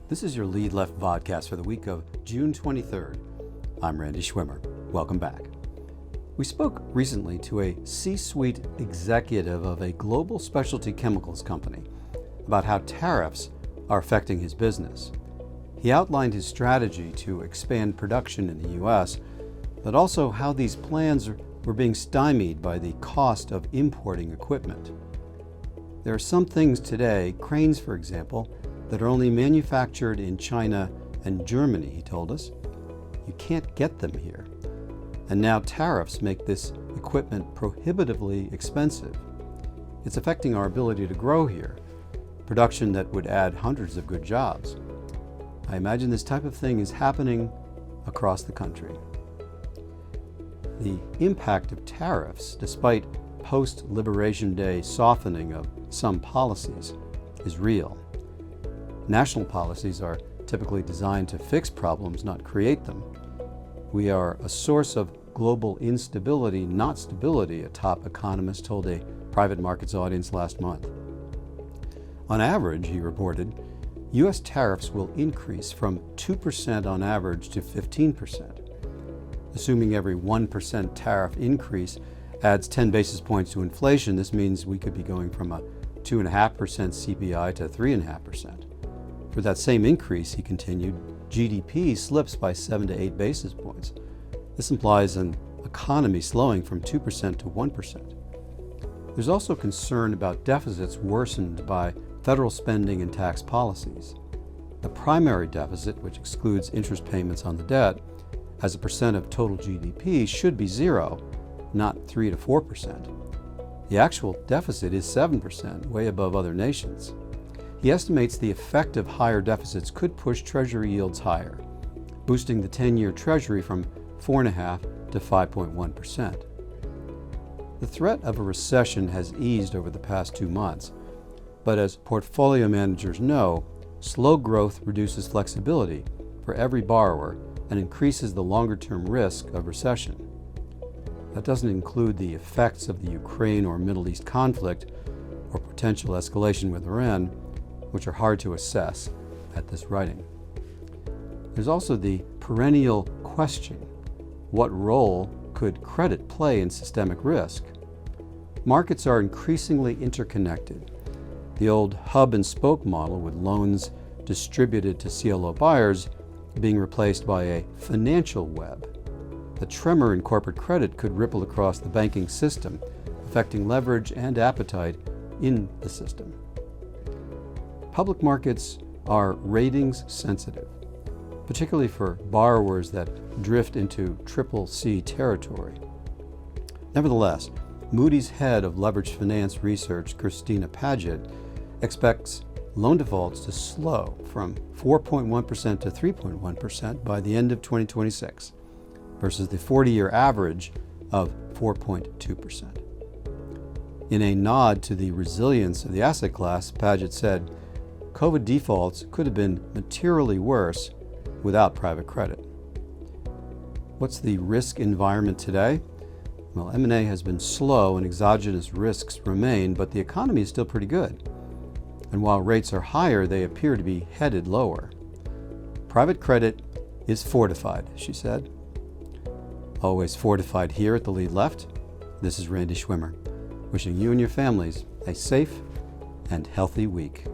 This is your Lead Left vodcast for the week of June 23rd. I'm Randy Schwimmer. Welcome back. We spoke recently to a C-suite executive of a global specialty chemicals company about how tariffs are affecting his business. He outlined his strategy to expand production in the U.S., but also how these plans were being stymied by the cost of importing equipment. There are some things today, cranes for example, that are only manufactured in China and Germany, he told us. You can't get them here. And now tariffs make this equipment prohibitively expensive. It's affecting our ability to grow here, production that would add hundreds of good jobs. I imagine this type of thing is happening across the country. The impact of tariffs, despite post-Liberation Day softening of some policies, is real. National policies are typically designed to fix problems, not create them. We are a source of global instability, not stability, a top economist told a private markets audience last month. On average, he reported, U.S. tariffs will increase from 2% on average to 15%. Assuming every 1% tariff increase adds 10 basis points to inflation, this means we could be going from a 2.5% CPI to 3.5%. For that same increase, he continued, GDP slips by 7 to 8 basis points. This implies an economy slowing from 2% to 1%. There's also concern about deficits worsened by federal spending and tax policies. The primary deficit, which excludes interest payments on the debt, as a percent of total GDP should be 0, not 3 to 4%. The actual deficit is 7%, way above other nations. He estimates the effect of higher deficits could push Treasury yields higher, boosting the 10-year Treasury from 4.5% to 5.1%. The threat of a recession has eased over the past 2 months, but as portfolio managers know, slow growth reduces flexibility for every borrower and increases the longer-term risk of recession. That doesn't include the effects of the Ukraine or Middle East conflict or potential escalation with Iran, which are hard to assess at this writing. There's also the perennial question, what role could credit play in systemic risk? Markets are increasingly interconnected. The old hub and spoke model with loans distributed to CLO buyers being replaced by a financial web. The tremor in corporate credit could ripple across the banking system, affecting leverage and appetite in the system. Public markets are ratings sensitive, particularly for borrowers that drift into CCC territory. Nevertheless, Moody's head of leveraged finance research, Christina Paget, expects loan defaults to slow from 4.1% to 3.1% by the end of 2026, versus the 40-year average of 4.2%. In a nod to the resilience of the asset class, Paget said, COVID defaults could have been materially worse without private credit. What's the risk environment today? Well, M&A has been slow and exogenous risks remain, but the economy is still pretty good. And while rates are higher, they appear to be headed lower. Private credit is fortified, she said. Always fortified here at the Lead Left. This is Randy Schwimmer, wishing you and your families a safe and healthy week.